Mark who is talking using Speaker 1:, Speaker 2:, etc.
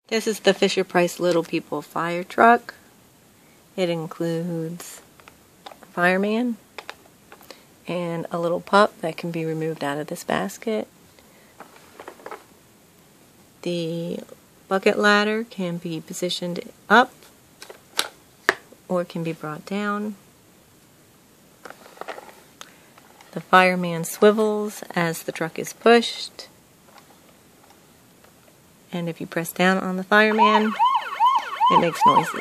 Speaker 1: This is the Fisher-Price Little People fire truck. It includes a fireman and a little pup that can be removed out of this basket. The bucket ladder can be positioned up or can be brought down. The fireman swivels as the truck is pushed. And if you press down on the fireman, it makes noises.